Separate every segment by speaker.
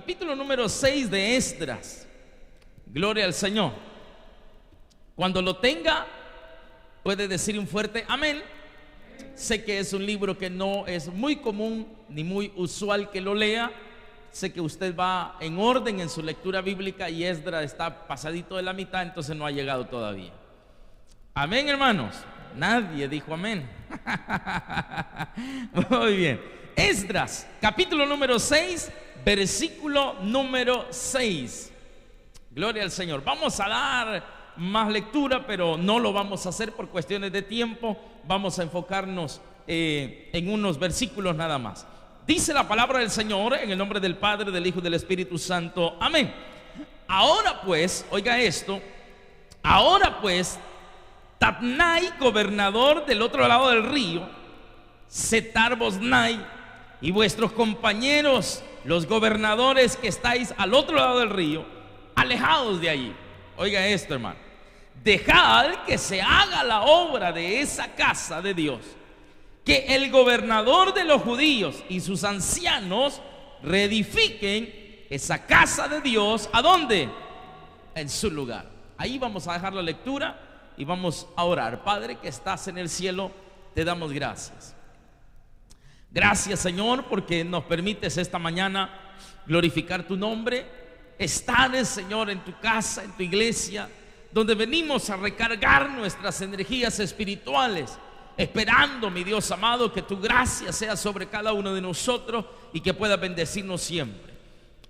Speaker 1: capítulo número 6 de Esdras. Gloria al Señor. Cuando lo tenga, puede decir un fuerte amén. Sé que es un libro que no es muy común ni muy usual que lo lea. Sé que usted va en orden en su lectura bíblica y Esdras está pasadito de la mitad, entonces no ha llegado todavía. Amén, hermanos. Nadie dijo amén. Muy bien. Esdras, capítulo número 6, versículo número 6. Gloria al Señor. Vamos a dar más lectura, pero no lo vamos a hacer por cuestiones de tiempo. Vamos a enfocarnos en unos versículos nada más. Dice la palabra del Señor en el nombre del Padre, del Hijo y del Espíritu Santo. Amén. Ahora pues, oiga esto. Ahora pues, Tatnai, gobernador del otro lado del río, Setar-Boznai, y vuestros compañeros, los gobernadores que estáis al otro lado del río, alejaos de allí. Oiga esto, hermano. Dejad que se haga la obra de esa casa de Dios, que el gobernador de los judíos y sus ancianos reedifiquen esa casa de Dios. ¿A dónde? En su lugar. Ahí vamos a dejar la lectura y vamos a orar. Padre que estás en el cielo, te damos gracias. Gracias, Señor, porque nos permites esta mañana glorificar tu nombre. Estar, Señor, en tu casa, en tu iglesia, donde venimos a recargar nuestras energías espirituales, esperando, mi Dios amado, que tu gracia sea sobre cada uno de nosotros y que pueda bendecirnos siempre.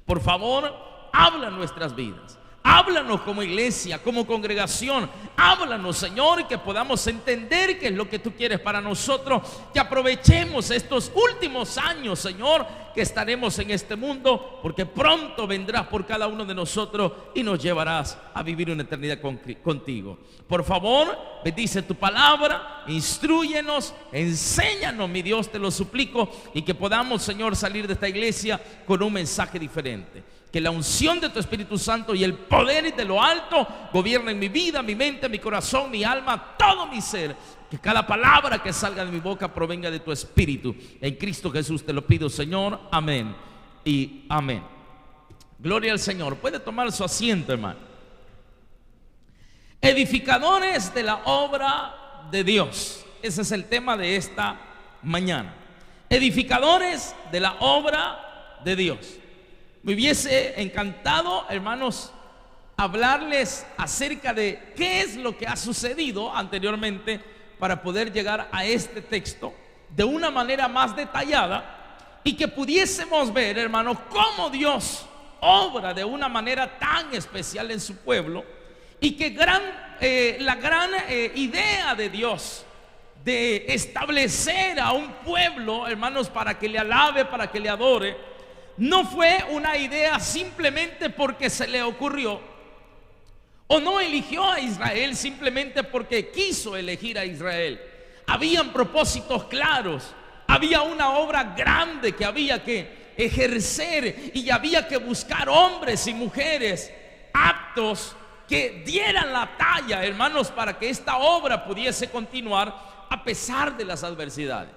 Speaker 1: Por favor, habla nuestras vidas. Háblanos como iglesia, como congregación. Háblanos, Señor, y que podamos entender qué es lo que tú quieres para nosotros. Que aprovechemos estos últimos años, Señor, que estaremos en este mundo, porque pronto vendrás por cada uno de nosotros y nos llevarás a vivir una eternidad contigo. Por favor, bendice tu palabra, instrúyenos, enséñanos, mi Dios, te lo suplico, y que podamos, Señor, salir de esta iglesia con un mensaje diferente. Que la unción de tu Espíritu Santo y el poder de lo alto gobiernen mi vida, mi mente, mi corazón, mi alma, todo mi ser. Que cada palabra que salga de mi boca provenga de tu Espíritu. En Cristo Jesús te lo pido, Señor. Amén y amén. Gloria al Señor. Puede tomar su asiento, hermano. Edificadores de la obra de Dios. Ese es el tema de esta mañana. Edificadores de la obra de Dios. Me hubiese encantado, hermanos, hablarles acerca de qué es lo que ha sucedido anteriormente para poder llegar a este texto de una manera más detallada y que pudiésemos ver, hermanos, cómo Dios obra de una manera tan especial en su pueblo y que la gran idea de Dios de establecer a un pueblo, hermanos, para que le alabe, para que le adore, no fue una idea simplemente porque se le ocurrió, o no eligió a Israel simplemente porque quiso elegir a Israel. Habían propósitos claros, había una obra grande que había que ejercer y había que buscar hombres y mujeres aptos que dieran la talla, hermanos, para que esta obra pudiese continuar a pesar de las adversidades.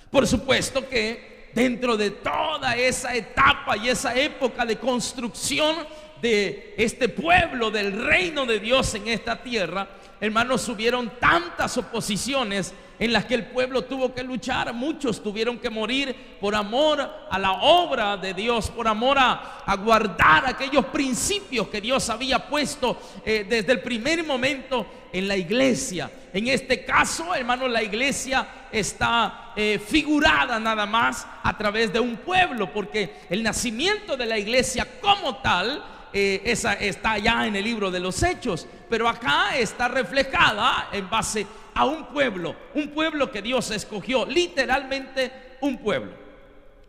Speaker 1: Por supuesto que dentro de toda esa etapa y esa época de construcción de este pueblo, del reino de Dios en esta tierra, hermanos, hubieron tantas oposiciones en las que el pueblo tuvo que luchar. Muchos tuvieron que morir por amor a la obra de Dios, por amor a guardar aquellos principios que Dios había puesto desde el primer momento en la iglesia. En este caso, hermanos, la iglesia está figurada nada más a través de un pueblo, porque el nacimiento de la iglesia como tal esa está ya en el libro de los Hechos, pero acá está reflejada en base a un pueblo que Dios escogió, literalmente un pueblo.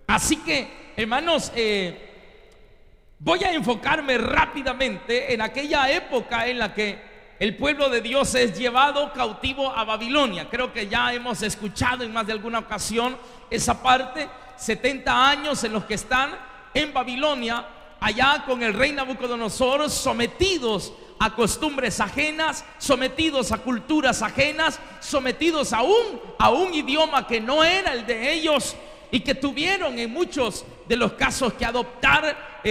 Speaker 1: Así que, hermanos, voy a enfocarme rápidamente en aquella época en la que el pueblo de Dios es llevado cautivo a Babilonia. Creo que ya hemos escuchado en más de alguna ocasión esa parte. 70 años en los que están en Babilonia, allá con el rey Nabucodonosor, sometidos a costumbres ajenas, sometidos a culturas ajenas, sometidos a un idioma que no era el de ellos. y que tuvieron en muchos de los casos que adoptar,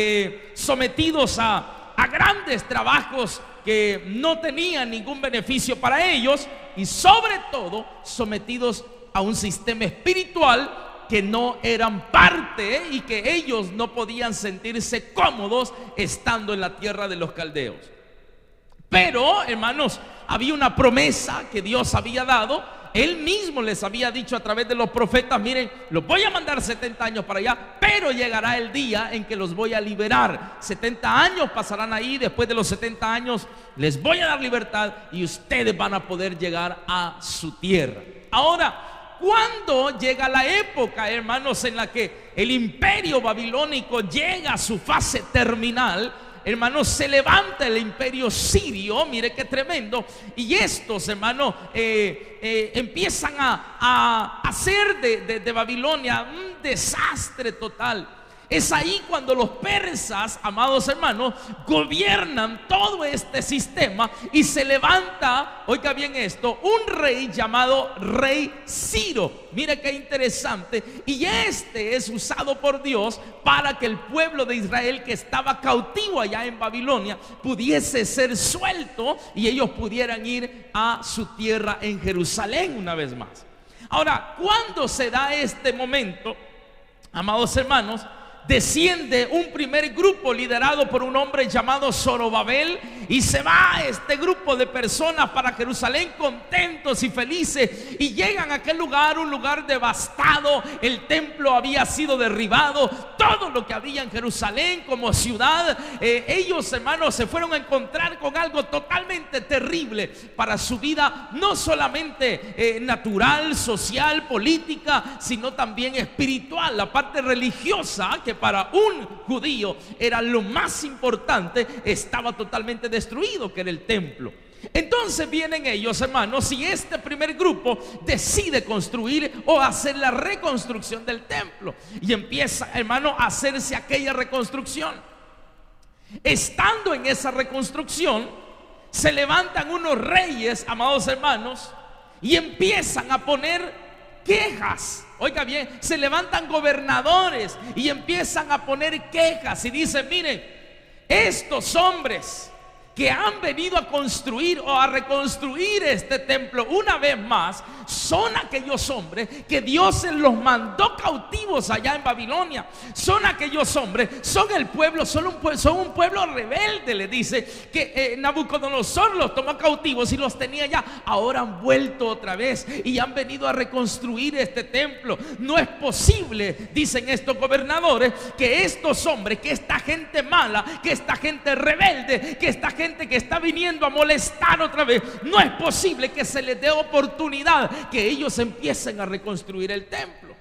Speaker 1: sometidos a grandes trabajos que no tenían ningún beneficio para ellos, y sobre todo sometidos a un sistema espiritual que no eran parte y que ellos no podían sentirse cómodos estando en la tierra de los caldeos. Pero, hermanos, había una promesa que Dios había dado. Él mismo les había dicho a través de los profetas: miren, los voy a mandar 70 años para allá, pero llegará el día en que los voy a liberar. 70 años pasarán ahí, después de los 70 años les voy a dar libertad y ustedes van a poder llegar a su tierra. Ahora, ¿cuándo llega la época, hermanos, en la que el imperio babilónico llega a su fase terminal? Hermanos, se levanta el imperio sirio, mire qué tremendo, y estos, hermanos, empiezan a hacer de Babilonia un desastre total. Es ahí cuando los persas, amados hermanos, gobiernan todo este sistema, y se levanta, oiga bien esto, un rey llamado rey Ciro. Mire qué interesante. Y este es usado por Dios para que el pueblo de Israel, que estaba cautivo allá en Babilonia, pudiese ser suelto y ellos pudieran ir a su tierra en Jerusalén una vez más. Ahora, ¿cuándo se da este momento, amados hermanos? Desciende un primer grupo liderado por un hombre llamado Zorobabel, y se va este grupo de personas para Jerusalén contentos y felices, y llegan a aquel lugar, un lugar devastado. El templo había sido derribado, todo lo que había en Jerusalén como ciudad. Ellos, hermanos, se fueron a encontrar con algo totalmente terrible para su vida, no solamente natural, social, política, sino también espiritual. La parte religiosa, que para un judío era lo más importante, estaba totalmente destruido, que era el templo. Entonces vienen ellos, hermanos, y este primer grupo decide construir o hacer la reconstrucción del templo, y empieza, hermano, a hacerse aquella reconstrucción. Estando en esa reconstrucción, se levantan unos reyes, amados hermanos, y empiezan a poner quejas. Oiga bien, se levantan gobernadores y empiezan a poner quejas y dicen: miren, estos hombres que han venido a construir o a reconstruir este templo una vez más son aquellos hombres que Dios los mandó cautivos allá en Babilonia. Son aquellos hombres, son el pueblo, son un pueblo rebelde. Le dice que Nabucodonosor los tomó cautivos y los tenía allá. Ahora han vuelto otra vez y han venido a reconstruir este templo. No es posible, dicen estos gobernadores, que estos hombres, que esta gente mala, que esta gente rebelde, que esta gente que está viniendo a molestar otra vez, no es posible que se les dé oportunidad que ellos empiecen a reconstruir el templo.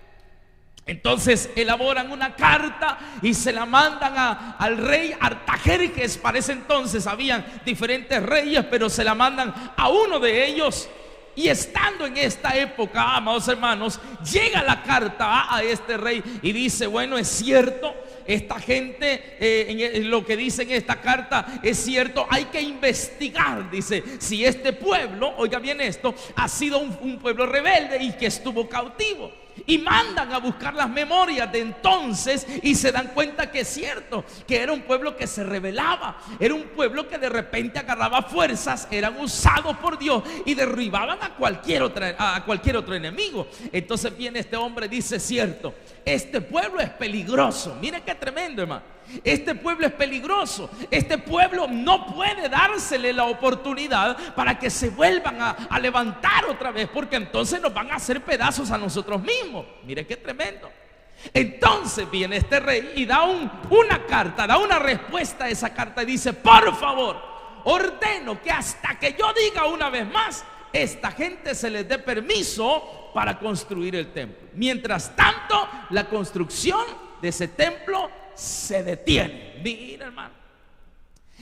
Speaker 1: Entonces elaboran una carta y se la mandan al rey Artajerjes. Para ese entonces habían diferentes reyes, pero se la mandan a uno de ellos. Y estando en esta época, amados hermanos, llega la carta a este rey y dice: bueno, es cierto, esta gente, lo que dice en esta carta es cierto, hay que investigar, dice, si este pueblo, oiga bien esto, ha sido un pueblo rebelde y que estuvo cautivo. Y mandan a buscar las memorias de entonces y se dan cuenta que es cierto, que era un pueblo que se rebelaba, era un pueblo que de repente agarraba fuerzas, eran usados por Dios y derribaban a cualquier otro enemigo. Entonces viene este hombre y dice: cierto, este pueblo es peligroso. Mire qué tremendo, hermano. Este pueblo es peligroso. Este pueblo no puede dársele la oportunidad para que se vuelvan a levantar otra vez, porque entonces nos van a hacer pedazos a nosotros mismos. Mire qué tremendo. Entonces viene este rey y da una carta, da una respuesta a esa carta y dice: por favor, ordeno que hasta que yo diga una vez más, esta gente se les dé permiso para construir el templo. Mientras tanto, la construcción de ese templo se detiene. Mira, hermano.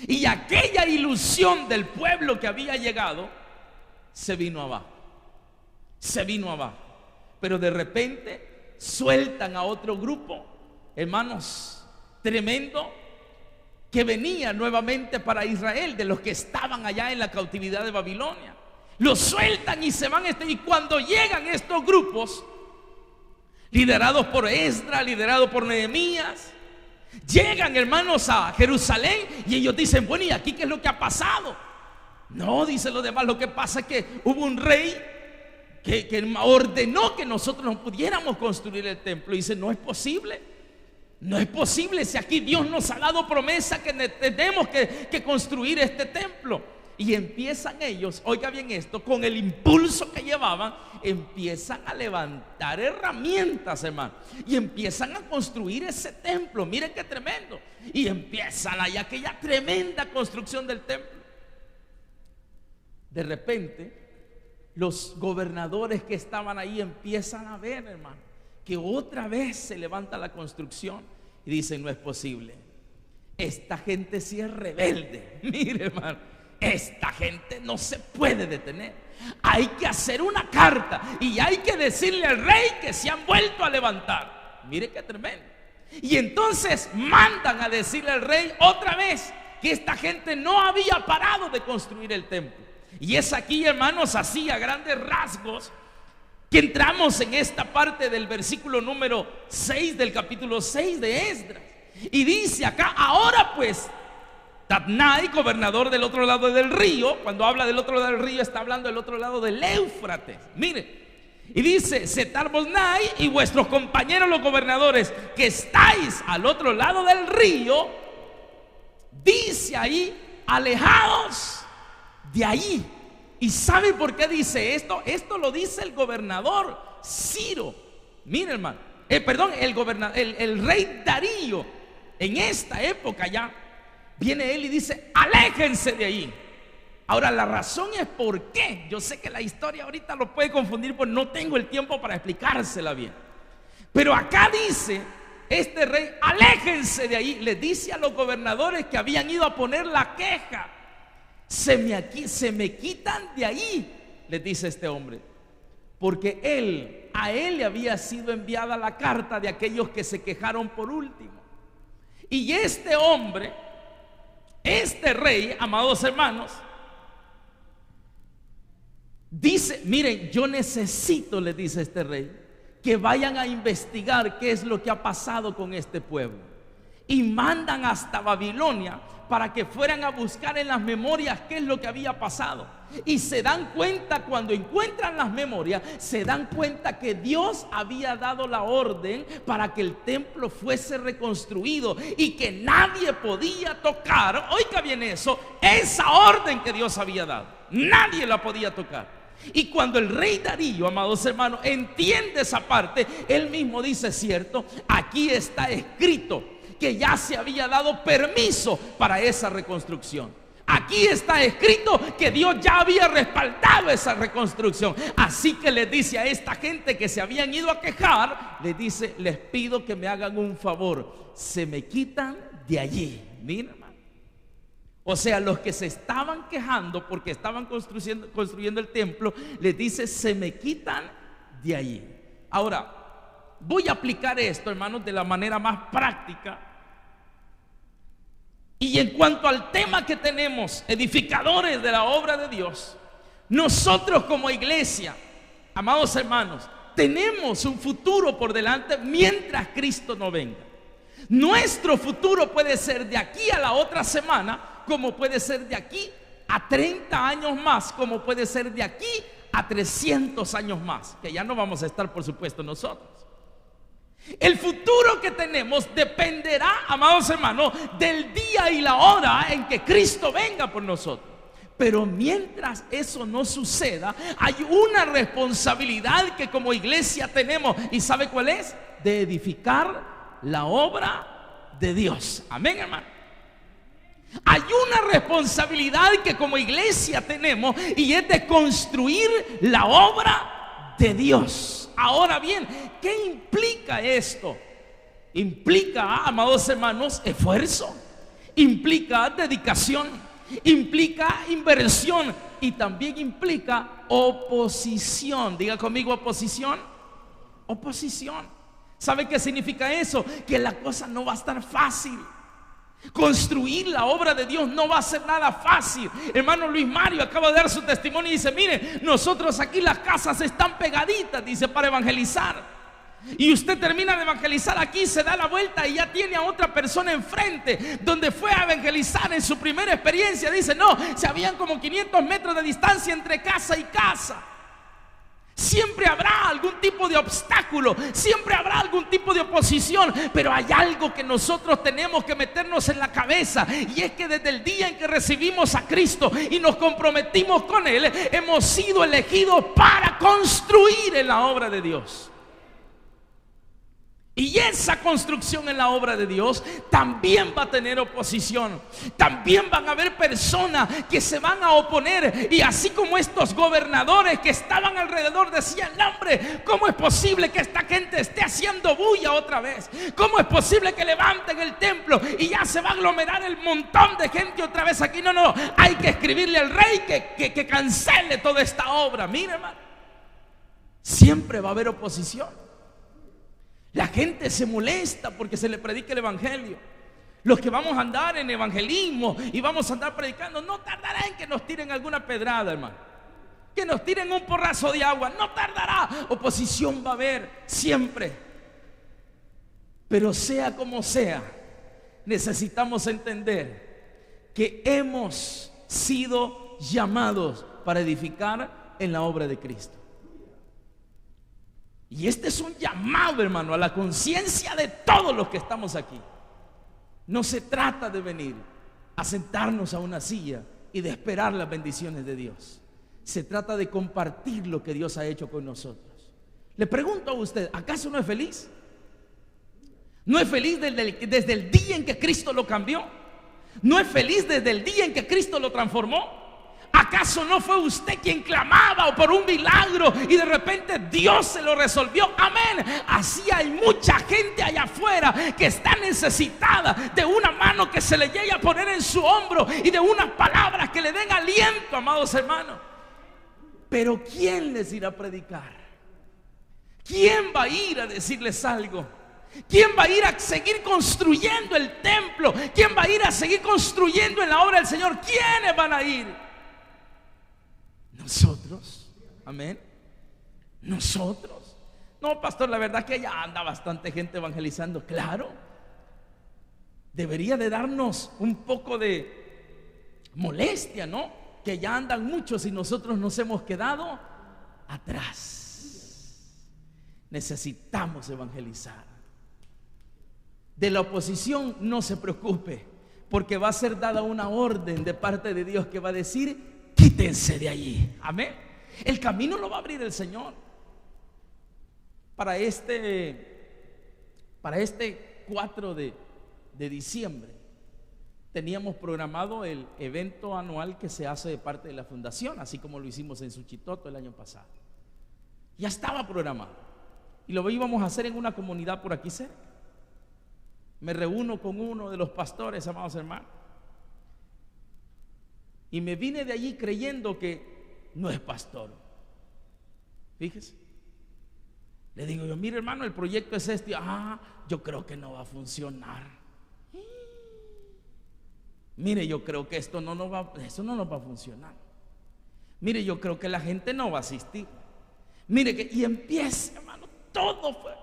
Speaker 1: Y aquella ilusión del pueblo que había llegado se vino abajo. Se vino abajo. Pero de repente sueltan a otro grupo, hermanos, tremendo, que venía nuevamente para Israel, de los que estaban allá en la cautividad de Babilonia. Los sueltan y se van. Y cuando llegan estos grupos, liderados por Esdras, liderados por Nehemías. Llegan, hermanos, a Jerusalén y ellos dicen: bueno, ¿y aquí qué es lo que ha pasado? No, dicen los demás, lo que pasa es que hubo un rey que ordenó que nosotros no pudiéramos construir el templo. Y dice: no es posible, no es posible, si aquí Dios nos ha dado promesa que tenemos que construir este templo. Y empiezan ellos, oiga bien esto, con el impulso que llevaban, empiezan a levantar herramientas, hermano, y empiezan a construir ese templo. Miren qué tremendo. Y empiezan ahí aquella tremenda construcción del templo. De repente, los gobernadores que estaban ahí empiezan a ver, hermano, que otra vez se levanta la construcción y dicen: no es posible, esta gente sí es rebelde. Mire, hermano, esta gente no se puede detener. Hay que hacer una carta y hay que decirle al rey que se han vuelto a levantar. Mire qué tremendo. Y entonces mandan a decirle al rey otra vez que esta gente no había parado de construir el templo. Y es aquí, hermanos, así a grandes rasgos que entramos en esta parte del versículo número 6 del capítulo 6 de Esdras. Y dice acá: ahora pues, Tatnai, gobernador del otro lado del río. Cuando habla del otro lado del río, está hablando del otro lado del Éufrates. Mire, y dice: Setar-Boznai y vuestros compañeros los gobernadores que estáis al otro lado del río, dice ahí, alejados de ahí. ¿Y sabe por qué dice esto? Esto lo dice el gobernador Ciro. Mire, hermano, el rey Darío. En esta época ya viene él y dice: aléjense de ahí. Ahora, la razón es por qué. Yo sé que la historia ahorita lo puede confundir, pues no tengo el tiempo para explicársela bien. Pero acá dice este rey: aléjense de ahí. Le dice a los gobernadores que habían ido a poner la queja: se me quitan de ahí, les dice este hombre, porque a él le había sido enviada la carta de aquellos que se quejaron por último. Y este hombre, este rey, amados hermanos, dice: miren, yo necesito, le dice este rey, que vayan a investigar qué es lo que ha pasado con este pueblo. Y mandan hasta Babilonia para que fueran a buscar en las memorias qué es lo que había pasado. Y se dan cuenta, cuando encuentran las memorias, se dan cuenta que Dios había dado la orden para que el templo fuese reconstruido y que nadie podía tocar, oiga bien eso, esa orden que Dios había dado, nadie la podía tocar. Y cuando el rey Darío, amados hermanos, entiende esa parte, él mismo dice: cierto, aquí está escrito que ya se había dado permiso para esa reconstrucción. Aquí está escrito que Dios ya había respaldado esa reconstrucción. Así que les dice a esta gente que se habían ido a quejar, les dice: les pido que me hagan un favor, se me quitan de allí. Miren, hermano, o sea, los que se estaban quejando porque estaban construyendo el templo, les dice: se me quitan de allí. Ahora, voy a aplicar esto, hermanos, de la manera más práctica. Y en cuanto al tema que tenemos, edificadores de la obra de Dios, nosotros como iglesia, amados hermanos, tenemos un futuro por delante mientras Cristo no venga. Nuestro futuro puede ser de aquí a la otra semana, como puede ser de aquí a 30 años más, como puede ser de aquí a 300 años más, que ya no vamos a estar, por supuesto, nosotros. El futuro que tenemos dependerá, amados hermanos, del día y la hora en que Cristo venga por nosotros. Pero mientras eso no suceda, hay una responsabilidad que como iglesia tenemos. ¿Y sabe cuál es? De edificar la obra de Dios. Amén, hermano. Hay una responsabilidad que como iglesia tenemos, y es de construir la obra de Dios. Ahora bien, ¿qué implica esto? Implica, amados hermanos, esfuerzo, implica dedicación, implica inversión y también implica oposición. Diga conmigo: oposición. Oposición. ¿Sabe qué significa eso? Que la cosa no va a estar fácil. Construir la obra de Dios no va a ser nada fácil. Hermano Luis Mario acaba de dar su testimonio y dice: mire, nosotros aquí las casas están pegaditas, dice, para evangelizar. Y usted termina de evangelizar aquí, se da la vuelta y ya tiene a otra persona enfrente, donde fue a evangelizar en su primera experiencia. Dice, no, se habían como 500 metros de distancia entre casa y casa. Siempre habrá algún tipo de obstáculo, siempre habrá algún tipo de oposición, pero hay algo que nosotros tenemos que meternos en la cabeza, y es que desde el día en que recibimos a Cristo y nos comprometimos con Él, hemos sido elegidos para construir en la obra de Dios. Y esa construcción en la obra de Dios también va a tener oposición. También van a haber personas que se van a oponer. Y así como estos gobernadores que estaban alrededor decían, hombre, ¿cómo es posible que esta gente esté haciendo bulla otra vez? ¿Cómo es posible que levanten el templo y ya se va a aglomerar el montón de gente otra vez aquí? No, hay que escribirle al rey que cancele toda esta obra. Mire, hermano, siempre va a haber oposición. La gente se molesta porque se le predica el evangelio. Los que vamos a andar en evangelismo y vamos a andar predicando, no tardará en que nos tiren alguna pedrada, hermano, que nos tiren un porrazo de agua, no tardará. Oposición va a haber siempre. Pero sea como sea, necesitamos entender que hemos sido llamados para edificar en la obra de Cristo. Y este es un llamado, hermano, a la conciencia de todos los que estamos aquí. No se trata de venir a sentarnos a una silla y de esperar las bendiciones de Dios. Se trata de compartir lo que Dios ha hecho con nosotros. Le pregunto a usted, ¿acaso no es feliz? ¿No es feliz desde el día en que Cristo lo cambió? ¿No es feliz desde el día en que Cristo lo transformó? ¿Acaso no fue usted quien clamaba por un milagro y de repente Dios se lo resolvió? Amén. Así hay mucha gente allá afuera que está necesitada de una mano que se le llegue a poner en su hombro y de unas palabras que le den aliento, amados hermanos. Pero ¿quién les irá a predicar? ¿Quién va a ir a decirles algo? ¿Quién va a ir a seguir construyendo el templo? ¿Quién va a ir a seguir construyendo en la obra del Señor? ¿Quiénes van a ir? Nosotros, amén. Nosotros. No, pastor, la verdad que ya anda bastante gente evangelizando. Claro, debería de darnos un poco de molestia, ¿no? Que ya andan muchos y nosotros nos hemos quedado atrás. Necesitamos evangelizar. De la oposición no se preocupe, porque va a ser dada una orden de parte de Dios que va a decir: quítense de allí. Amén. El camino lo va a abrir el Señor. Para este 4 de diciembre teníamos programado el evento anual que se hace de parte de la fundación, así como lo hicimos en Suchitoto el año pasado. Ya estaba programado y lo íbamos a hacer en una comunidad por aquí cerca. Me reúno con uno de los pastores, amados hermanos, y me vine de allí creyendo que no es pastor. Fíjese. Le digo yo, mire hermano, el proyecto es este. Yo creo que no va a funcionar. Mire, yo creo que eso no nos va a funcionar. Mire, yo creo que la gente no va a asistir. Mire que, y empieza, hermano, todo fue.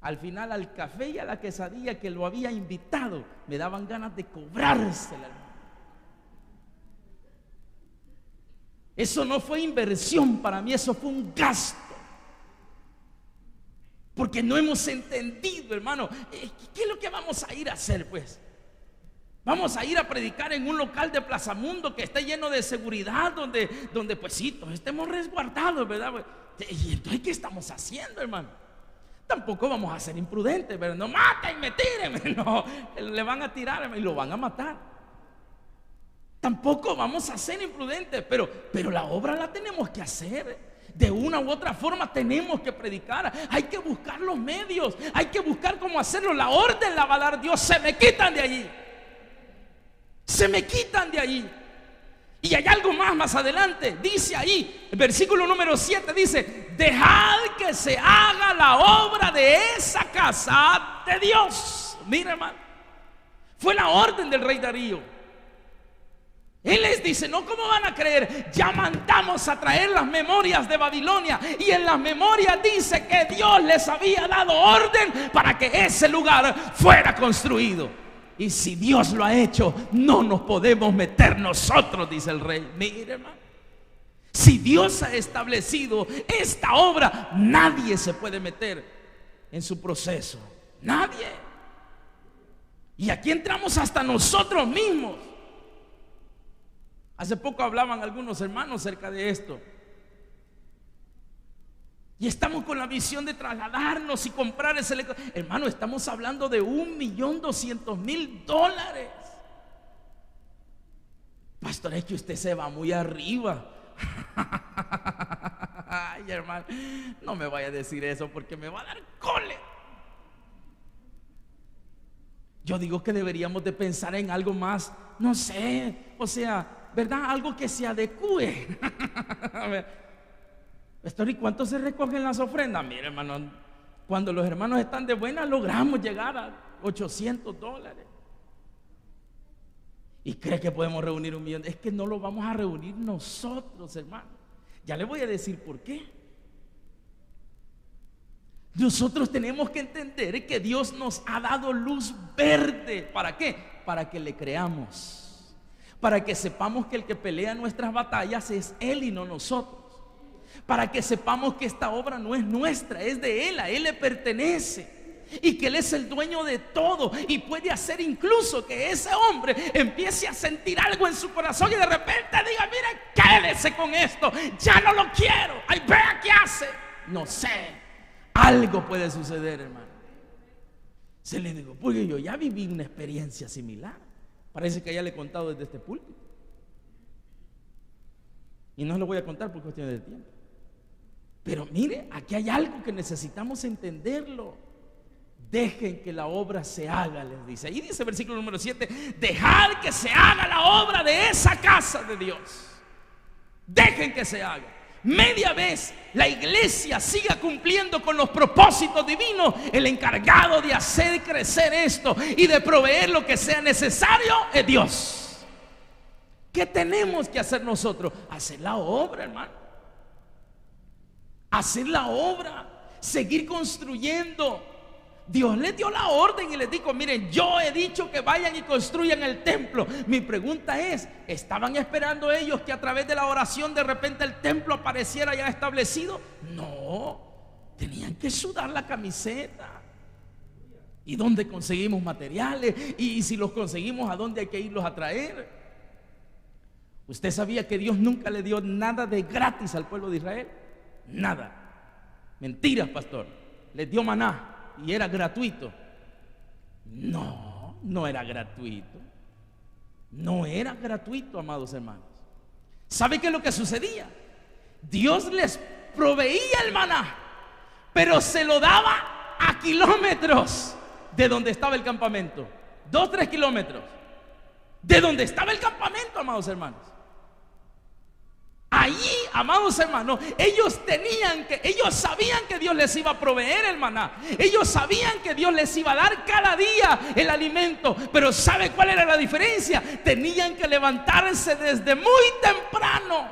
Speaker 1: Al final, al café y a la quesadilla que lo había invitado, me daban ganas de cobrársela. Eso no fue inversión para mí, eso fue un gasto. Porque no hemos entendido, hermano, ¿qué es lo que vamos a ir a hacer, pues? Vamos a ir a predicar en un local de Plaza Mundo que esté lleno de seguridad, donde pues sí, todos estemos resguardados, ¿verdad? Y entonces, ¿qué estamos haciendo, hermano? Tampoco vamos a ser imprudentes, pero no mátenme, tírenme. No, le van a tirar y lo van a matar. Tampoco vamos a ser imprudentes, pero la obra la tenemos que hacer. De una u otra forma tenemos que predicar. Hay que buscar los medios, hay que buscar cómo hacerlo. La orden la va a dar Dios. Se me quitan de allí. Se me quitan de allí. Y hay algo más adelante. Dice ahí, el versículo número 7 dice: dejad que se haga la obra de esa casa de Dios. Mira, hermano, fue la orden del rey Darío. Él les dice: no, ¿cómo van a creer? Ya mandamos a traer las memorias de Babilonia, y en las memorias dice que Dios les había dado orden para que ese lugar fuera construido. Y si Dios lo ha hecho, no nos podemos meter nosotros, dice el rey. Mire, hermano, si Dios ha establecido esta obra, nadie se puede meter en su proceso. Nadie. Y aquí entramos hasta nosotros mismos. Hace poco hablaban algunos hermanos acerca de esto. Y estamos con la visión de trasladarnos y comprar ese hermano, estamos hablando de $1.200.000. Pastor, es que usted se va muy arriba. Ay, hermano, no me vaya a decir eso porque me va a dar cólera. Yo digo que deberíamos de pensar en algo más, no sé, o sea, ¿verdad? Algo que se adecue. A ver, pastor, ¿y cuánto se recogen las ofrendas? Mire, hermano, cuando los hermanos están de buena, logramos llegar a $800. ¿Y cree que podemos reunir 1 millón? Es que no lo vamos a reunir nosotros, hermano. Ya le voy a decir por qué. Nosotros tenemos que entender que Dios nos ha dado luz verde. ¿Para qué? Para que le creamos, para que sepamos que el que pelea nuestras batallas es Él y no nosotros, para que sepamos que esta obra no es nuestra, es de Él, a Él le pertenece, y que Él es el dueño de todo, y puede hacer incluso que ese hombre empiece a sentir algo en su corazón y de repente diga: mire, quédese con esto, ya no lo quiero. Ay, vea qué hace. No sé, algo puede suceder, hermano. Se le digo, porque yo ya viví una experiencia similar. Parece que ya le he contado desde este púlpito, y no se lo voy a contar por cuestión de tiempo. Pero mire, aquí hay algo que necesitamos entenderlo. Dejen que la obra se haga, les dice. Ahí dice versículo número 7: dejad que se haga la obra de esa casa de Dios. Dejen que se haga. Media vez la iglesia siga cumpliendo con los propósitos divinos, el encargado de hacer crecer esto y de proveer lo que sea necesario es Dios. ¿Qué tenemos que hacer nosotros? Hacer la obra, hermano. Hacer la obra, seguir construyendo. Dios les dio la orden y les dijo: miren, yo he dicho que vayan y construyan el templo. Mi pregunta es: ¿estaban esperando ellos que a través de la oración de repente el templo apareciera ya establecido? No, tenían que sudar la camiseta. ¿Y dónde conseguimos materiales? Y si los conseguimos, ¿a dónde hay que irlos a traer? ¿Usted sabía que Dios nunca le dio nada de gratis al pueblo de Israel? Nada. Mentiras, pastor. Les dio maná y era gratuito. No, no era gratuito. No era gratuito, amados hermanos. ¿Sabe qué es lo que sucedía? Dios les proveía el maná, pero se lo daba a kilómetros de donde estaba el campamento. 2-3 kilómetros de donde estaba el campamento, amados hermanos. Allí, amados hermanos, ellos sabían que Dios les iba a proveer el maná. Ellos sabían que Dios les iba a dar cada día el alimento. Pero ¿sabe cuál era la diferencia? Tenían que levantarse desde muy temprano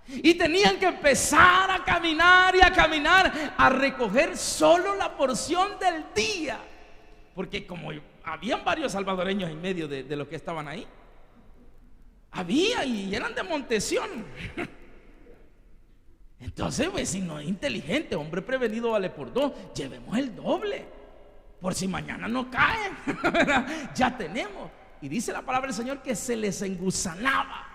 Speaker 1: y tenían que empezar a caminar y a caminar, a recoger solo la porción del día. Porque como habían varios salvadoreños en medio de los que estaban ahí, había, y eran de Montesión. Entonces, vecino inteligente, hombre prevenido vale por 2. Llevemos el doble, por si mañana no caen. Ya tenemos. Y dice la palabra del Señor que se les engusanaba,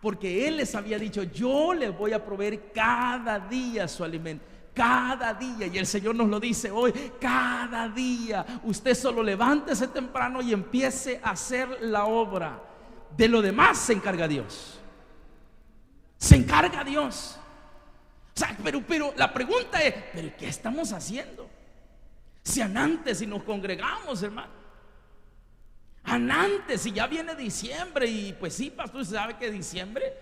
Speaker 1: porque Él les había dicho: yo les voy a proveer cada día su alimento. Cada día. Y el Señor nos lo dice hoy: cada día. Usted solo levántese temprano y empiece a hacer la obra. De lo demás se encarga Dios. Se encarga Dios. O sea, pero la pregunta es: ¿pero qué estamos haciendo? Si antes, si nos congregamos, hermano, antes, si ya viene diciembre, y pues sí, pastor, usted sabe que diciembre,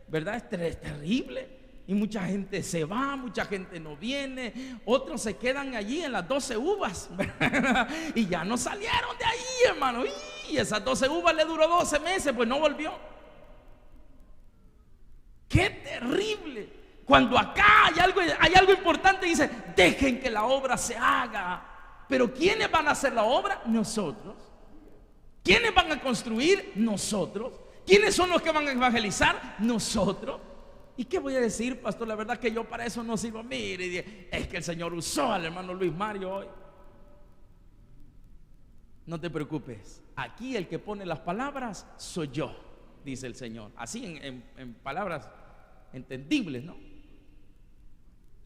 Speaker 1: ¿verdad? Es terrible. Y mucha gente se va, mucha gente no viene, otros se quedan allí en las 12 uvas, ¿verdad? Y ya no salieron de ahí, hermano. Y esas 12 uvas le duró 12 meses, pues no volvió. Qué terrible. Cuando acá hay algo importante, dice, dejen que la obra se haga. Pero ¿quiénes van a hacer la obra? Nosotros. ¿Quiénes van a construir? Nosotros. ¿Quiénes son los que van a evangelizar? Nosotros. ¿Y qué voy a decir, pastor? La verdad que yo para eso no sirvo. Mire, es que el Señor usó al hermano Luis Mario hoy. No te preocupes. Aquí el que pone las palabras soy yo, dice el Señor. Así en palabras entendibles, ¿no?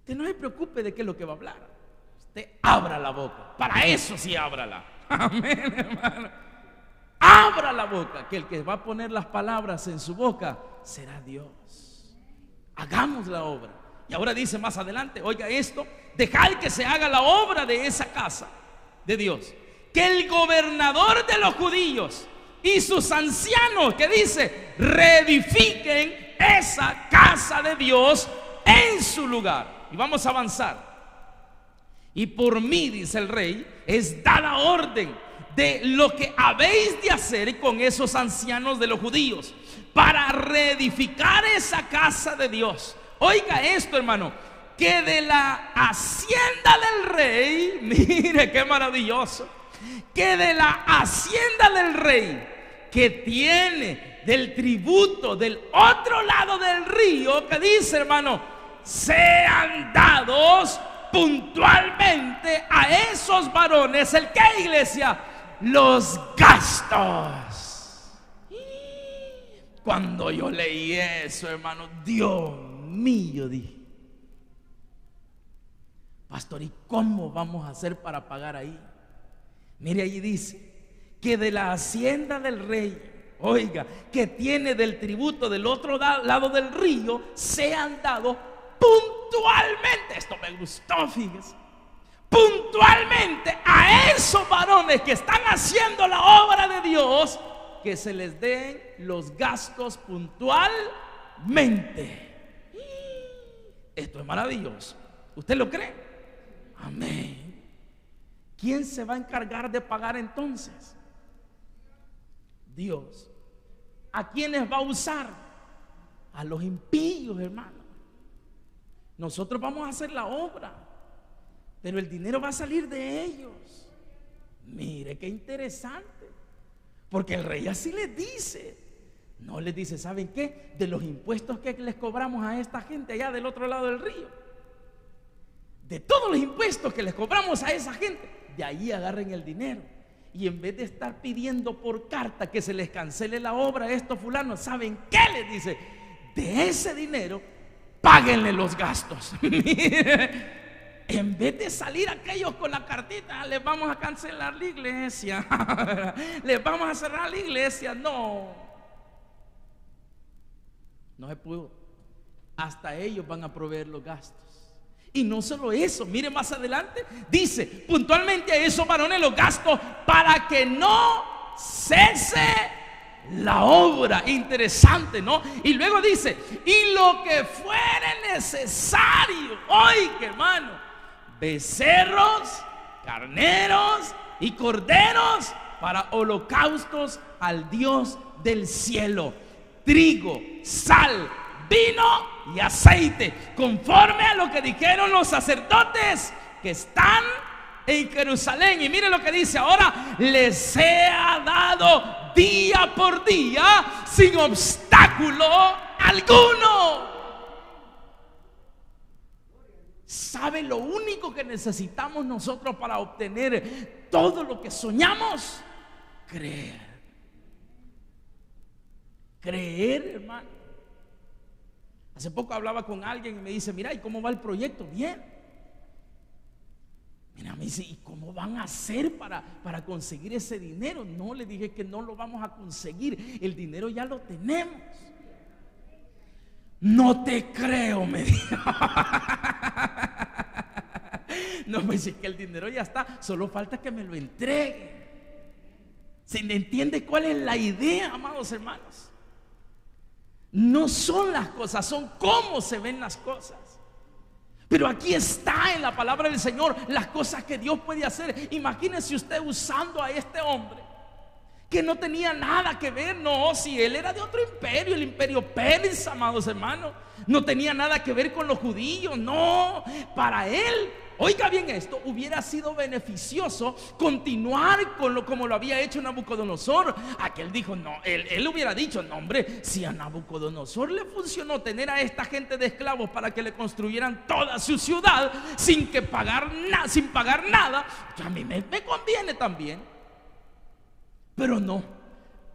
Speaker 1: Usted no se preocupe de qué es lo que va a hablar. Usted abra la boca. Para eso sí ábrala. Amén, hermano. Abra la boca, que el que va a poner las palabras en su boca será Dios. Hagamos la obra. Y ahora dice más adelante, oiga esto, dejad que se haga la obra de esa casa de Dios. Que el gobernador de los judíos y sus ancianos, que dice, reedifiquen esa casa de Dios en su lugar. Y vamos a avanzar. Y por mí, dice el rey, es dada orden de lo que habéis de hacer con esos ancianos de los judíos para reedificar esa casa de Dios. Oiga esto, hermano, que de la hacienda del rey, mire qué maravilloso, que de la hacienda del rey que tiene del tributo del otro lado del río, que dice, hermano, sean dados puntualmente a esos varones, ¿el qué, iglesia? Los gastos. Cuando yo leí eso, hermano, Dios mío, dije, pastor, ¿y cómo vamos a hacer para pagar ahí? Mire, allí dice que de la hacienda del rey, oiga, que tiene del tributo del otro lado del río, sean dados puntualmente. Esto me gustó, fíjese. Puntualmente a esos varones que están haciendo la obra de Dios, que se les den los gastos puntualmente. Esto es maravilloso. ¿Usted lo cree? Amén. ¿Quién se va a encargar de pagar entonces? Dios. ¿A quiénes va a usar? A los impíos, hermano. Nosotros vamos a hacer la obra, pero el dinero va a salir de ellos. Mire qué interesante, porque el rey así les dice. No les dice, ¿saben qué? De los impuestos que les cobramos a esta gente allá del otro lado del río, de todos los impuestos que les cobramos a esa gente, de ahí agarren el dinero. Y en vez de estar pidiendo por carta que se les cancele la obra a estos fulanos, ¿saben qué les dice? De ese dinero páguenle los gastos. Mire, en vez de salir aquellos con la cartita, les vamos a cancelar la iglesia, les vamos a cerrar la iglesia. No se pudo. Hasta ellos van a proveer los gastos. Y no solo eso, mire más adelante, dice puntualmente a esos varones los gastos para que no cese la obra. Interesante, ¿no? Y luego dice, y lo que fuere necesario, oiga, hermano, becerros, carneros y corderos para holocaustos al Dios del cielo, trigo, sal, vino y aceite, conforme a lo que dijeron los sacerdotes que están en Jerusalén. Y mire lo que dice ahora: les sea dado día por día sin obstáculo alguno. ¿Sabe lo único que necesitamos nosotros para obtener todo lo que soñamos? Creer. Creer, hermano. Hace poco hablaba con alguien y me dice, mira, ¿y cómo va el proyecto? Bien. Mira, me dice, ¿y cómo van a hacer para conseguir ese dinero? No, le dije que no lo vamos a conseguir. El dinero ya lo tenemos. No te creo, me dijo. No, me dice que el dinero ya está, solo falta que me lo entregue. ¿Se entiende cuál es la idea, amados hermanos? No son las cosas, son cómo se ven las cosas. Pero aquí está en la palabra del Señor las cosas que Dios puede hacer. Imagínese usted usando a este hombre que no tenía nada que ver. No, si él era de otro imperio, el imperio persa, amados hermanos, no tenía nada que ver con los judíos. No, para él, oiga bien esto, hubiera sido beneficioso continuar con como lo había hecho Nabucodonosor. Aquel dijo, no, él hubiera dicho, no hombre, si a Nabucodonosor le funcionó tener a esta gente de esclavos para que le construyeran toda su ciudad sin pagar nada, a mí me conviene también. Pero no,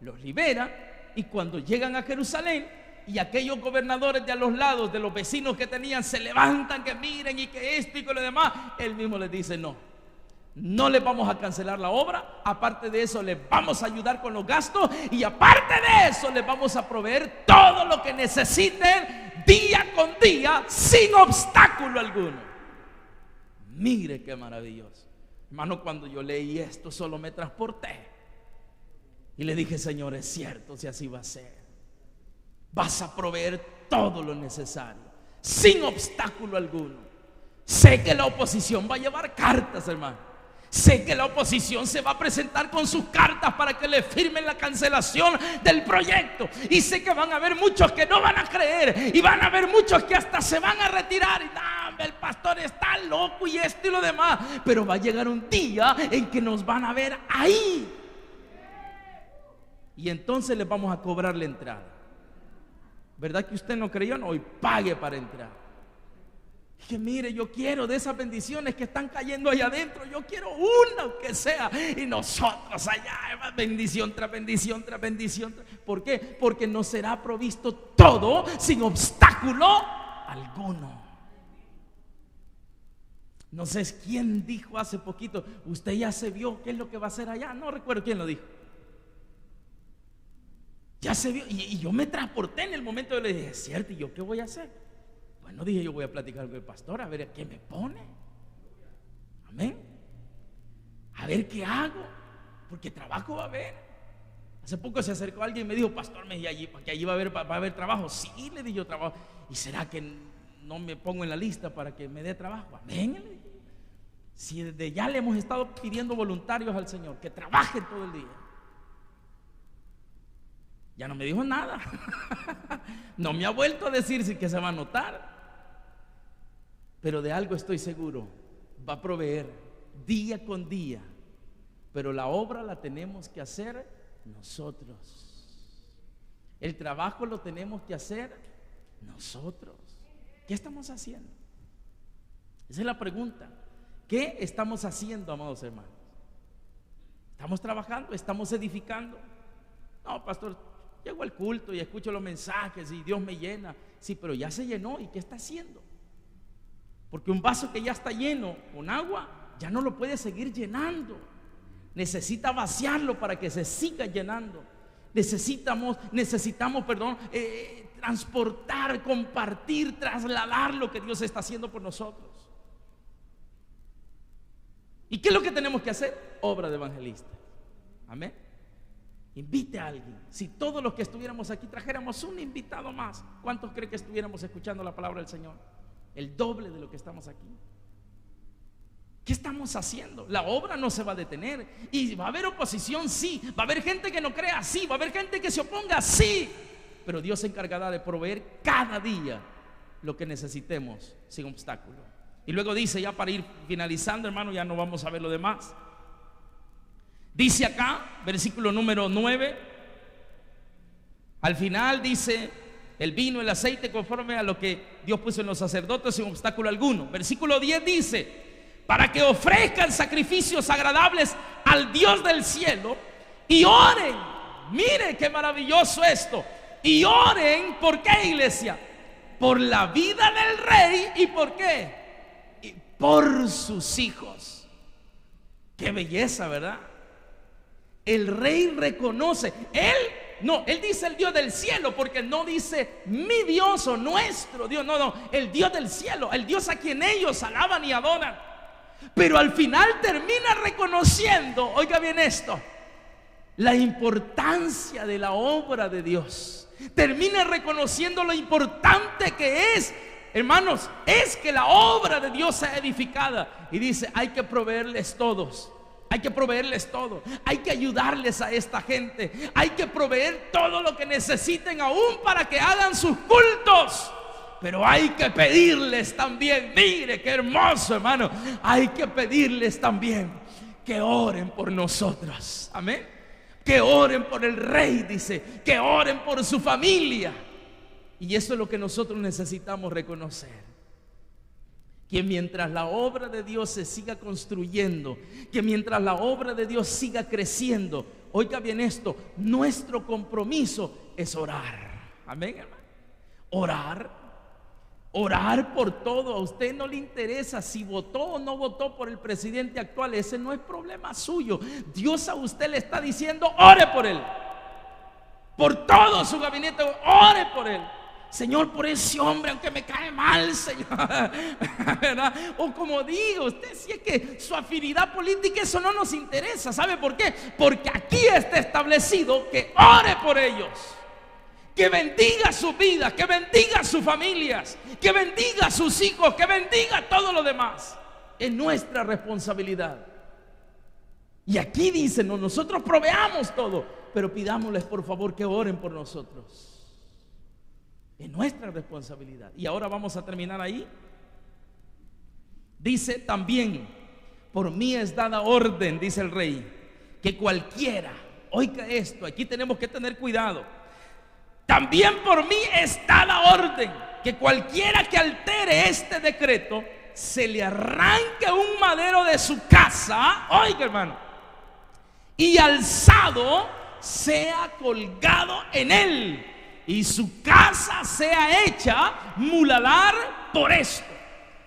Speaker 1: los libera, y cuando llegan a Jerusalén y aquellos gobernadores de a los lados, de los vecinos que tenían, se levantan, que miren y que esto y que lo demás, él mismo les dice, no les vamos a cancelar la obra, aparte de eso les vamos a ayudar con los gastos, y aparte de eso les vamos a proveer todo lo que necesiten día con día sin obstáculo alguno. Mire qué maravilloso, hermano. Cuando yo leí esto solo me transporté y le dije, Señor, es cierto, si así va a ser, vas a proveer todo lo necesario sin obstáculo alguno. Sé que la oposición va a llevar cartas, hermano. Sé que la oposición se va a presentar con sus cartas para que le firmen la cancelación del proyecto. Y sé que van a haber muchos que no van a creer, y van a haber muchos que hasta se van a retirar. Y el pastor está loco y esto y lo demás. Pero va a llegar un día en que nos van a ver ahí, y entonces les vamos a cobrar la entrada. ¿Verdad que usted no creyó? No, y pague para entrar. Dije, mire, yo quiero de esas bendiciones que están cayendo allá adentro, yo quiero una aunque sea. Y nosotros allá, bendición tras bendición tras bendición. ¿Por qué? Porque nos será provisto todo sin obstáculo alguno. No sé quién dijo hace poquito, usted ya se vio qué es lo que va a hacer allá. No recuerdo quién lo dijo. Ya se vio, y yo me transporté en el momento de le dije, es cierto, ¿y yo qué voy a hacer? Bueno, dije, yo voy a platicar con el pastor, a ver a qué me pone. Amén. A ver qué hago, porque trabajo va a haber. Hace poco se acercó alguien y me dijo, pastor, que allí va a haber trabajo. Sí, le dije yo, trabajo. ¿Y será que no me pongo en la lista para que me dé trabajo? Amén, le dije. Si desde ya le hemos estado pidiendo voluntarios al Señor que trabajen todo el día. Ya no me dijo nada. No me ha vuelto a decir si que se va a notar. Pero de algo estoy seguro, va a proveer día con día. Pero la obra la tenemos que hacer nosotros. El trabajo lo tenemos que hacer nosotros. ¿Qué estamos haciendo? Esa es la pregunta. ¿Qué estamos haciendo, amados hermanos? ¿Estamos trabajando? ¿Estamos edificando? No, pastor, llego al culto y escucho los mensajes y Dios me llena. Sí, pero ya se llenó. ¿Y qué está haciendo? Porque un vaso que ya está lleno con agua ya no lo puede seguir llenando. Necesita vaciarlo para que se siga llenando. Necesitamos, transportar, compartir, trasladar lo que Dios está haciendo por nosotros. ¿Y qué es lo que tenemos que hacer? Obra de evangelista. Amén. Invite a alguien. Si todos los que estuviéramos aquí trajéramos un invitado más, ¿cuántos creen que estuviéramos escuchando la palabra del Señor? El doble de lo que estamos aquí. ¿Qué estamos haciendo? La obra no se va a detener. Y va a haber oposición, sí. Va a haber gente que no crea, sí. Va a haber gente que se oponga, sí. Pero Dios se encargará de proveer cada día lo que necesitemos sin obstáculo. Y luego dice, ya para ir finalizando, hermano, ya no vamos a ver lo demás. Dice acá, versículo número 9, al final dice, el vino, el aceite conforme a lo que Dios puso en los sacerdotes sin obstáculo alguno. Versículo 10 dice, para que ofrezcan sacrificios agradables al Dios del cielo y oren. Mire qué maravilloso esto. Y oren, ¿por qué, iglesia? Por la vida del rey. ¿Y por qué? Y por sus hijos. Qué belleza, ¿verdad? El rey reconoce, él dice el Dios del cielo, porque no dice mi Dios o nuestro Dios, no, el Dios del cielo, el Dios a quien ellos alaban y adoran. Pero al final termina reconociendo, oiga bien esto, la importancia de la obra de Dios. Termina reconociendo lo importante que es, hermanos, es que la obra de Dios sea edificada. Y dice, hay que proveerles todos Hay que proveerles todo. Hay que ayudarles a esta gente. Hay que proveer todo lo que necesiten aún para que hagan sus cultos. Pero hay que pedirles también, mire qué hermoso, hermano. Hay que pedirles también que oren por nosotros. Amén. Que oren por el rey, dice. Que oren por su familia. Y eso es lo que nosotros necesitamos reconocer. Que mientras la obra de Dios se siga construyendo, que mientras la obra de Dios siga creciendo, oiga bien esto, nuestro compromiso es orar. Amén, hermano. Orar por todo. A usted no le interesa si votó o no votó por el presidente actual. Ese no es problema suyo. Dios a usted le está diciendo, ore por él. Por todo su gabinete, ore por él. Señor, por ese hombre, aunque me cae mal, Señor, ¿verdad? O como digo, usted, si es que su afinidad política, eso no nos interesa. ¿Sabe por qué? Porque aquí está establecido que ore por ellos, que bendiga su vida, que bendiga sus familias, que bendiga a sus hijos, que bendiga todo lo demás. Es nuestra responsabilidad. Y aquí dicen, no, nosotros proveamos todo, pero pidámosles por favor que oren por nosotros. Es nuestra responsabilidad. Y ahora vamos a terminar ahí. Dice también, por mí es dada orden, dice el rey, que cualquiera, oiga esto, aquí tenemos que tener cuidado. También por mí es dada orden que cualquiera que altere este decreto, se le arranque un madero de su casa, oiga hermano, y alzado sea colgado en él, y su casa sea hecha muladar por esto.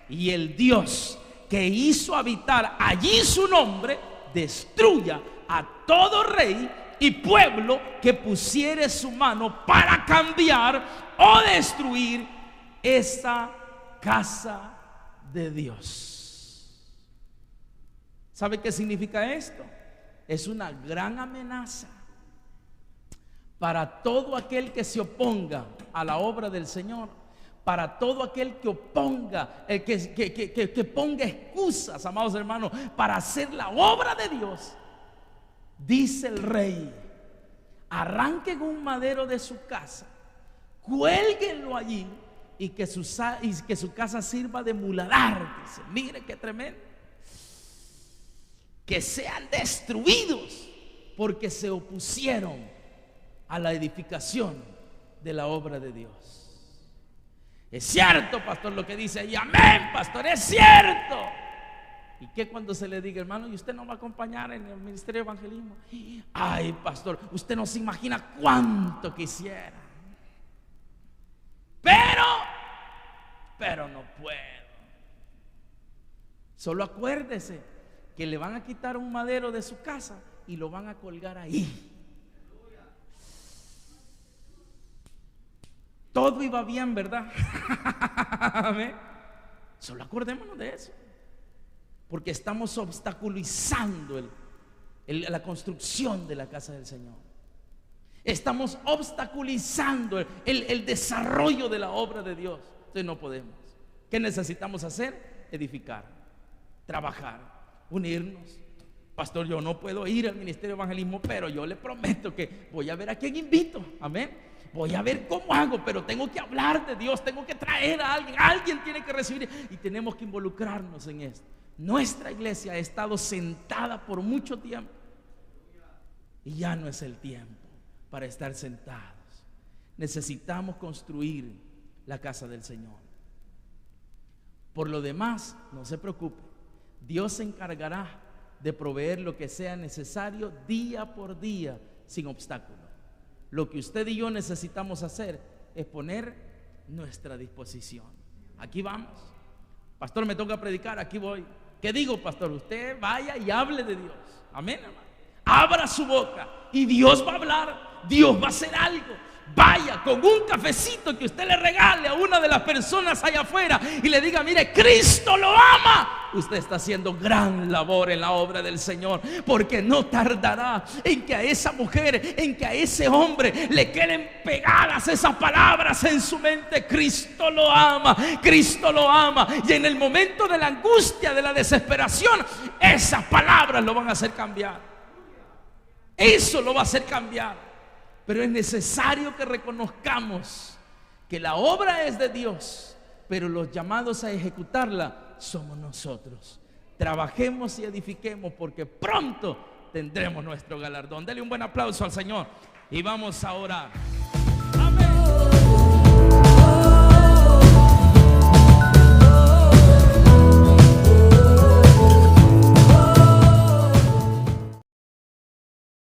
Speaker 1: Y el Dios que hizo habitar allí su nombre, destruya a todo rey y pueblo que pusiere su mano para cambiar o destruir esa casa de Dios. ¿Sabe qué significa esto? Es una gran amenaza para todo aquel que se oponga a la obra del Señor, para todo aquel que oponga, que ponga excusas, amados hermanos, para hacer la obra de Dios. Dice el rey: arranquen un madero de su casa, cuélguenlo allí, y que su casa sirva de muladar. Dice, mire qué tremendo. Que sean destruidos porque se opusieron a la edificación de la obra de Dios. Es cierto, pastor, lo que dice ahí. Amén, pastor, es cierto. ¿Y qué cuando se le diga, hermano, y usted no va a acompañar en el ministerio de evangelismo? Ay, pastor, usted no se imagina cuánto quisiera, pero no puedo. Solo acuérdese que le van a quitar un madero de su casa y lo van a colgar ahí. Todo iba bien, ¿verdad? Amén. Solo acordémonos de eso, porque estamos obstaculizando la construcción de la casa del Señor. Estamos obstaculizando el desarrollo de la obra de Dios. Entonces no podemos. ¿Qué necesitamos hacer? Edificar, trabajar, unirnos. Pastor, yo no puedo ir al ministerio de evangelismo, pero yo le prometo que voy a ver a quién invito. Amén. Voy a ver cómo hago, pero tengo que hablar de Dios, tengo que traer a alguien, alguien tiene que recibir y tenemos que involucrarnos en esto. Nuestra iglesia ha estado sentada por mucho tiempo y ya no es el tiempo para estar sentados. Necesitamos construir la casa del Señor. Por lo demás, no se preocupe, Dios se encargará de proveer lo que sea necesario día por día sin obstáculo. Lo que usted y yo necesitamos hacer es poner nuestra disposición. Aquí vamos. Pastor, me toca predicar, aquí voy. ¿Qué digo, pastor? Usted vaya y hable de Dios. Amén, hermano. Abra su boca y Dios va a hablar. Dios va a hacer algo. Vaya con un cafecito que usted le regale a una de las personas allá afuera y le diga: mire, Cristo lo ama. Usted está haciendo gran labor en la obra del Señor, porque no tardará en que a esa mujer, en que a ese hombre le queden pegadas esas palabras en su mente: Cristo lo ama, Cristo lo ama. Y en el momento de la angustia, de la desesperación, esas palabras lo van a hacer cambiar. Eso lo va a hacer cambiar. Pero es necesario que reconozcamos que la obra es de Dios, pero los llamados a ejecutarla somos nosotros. Trabajemos y edifiquemos, porque pronto tendremos nuestro galardón. Dele un buen aplauso al Señor y vamos a orar.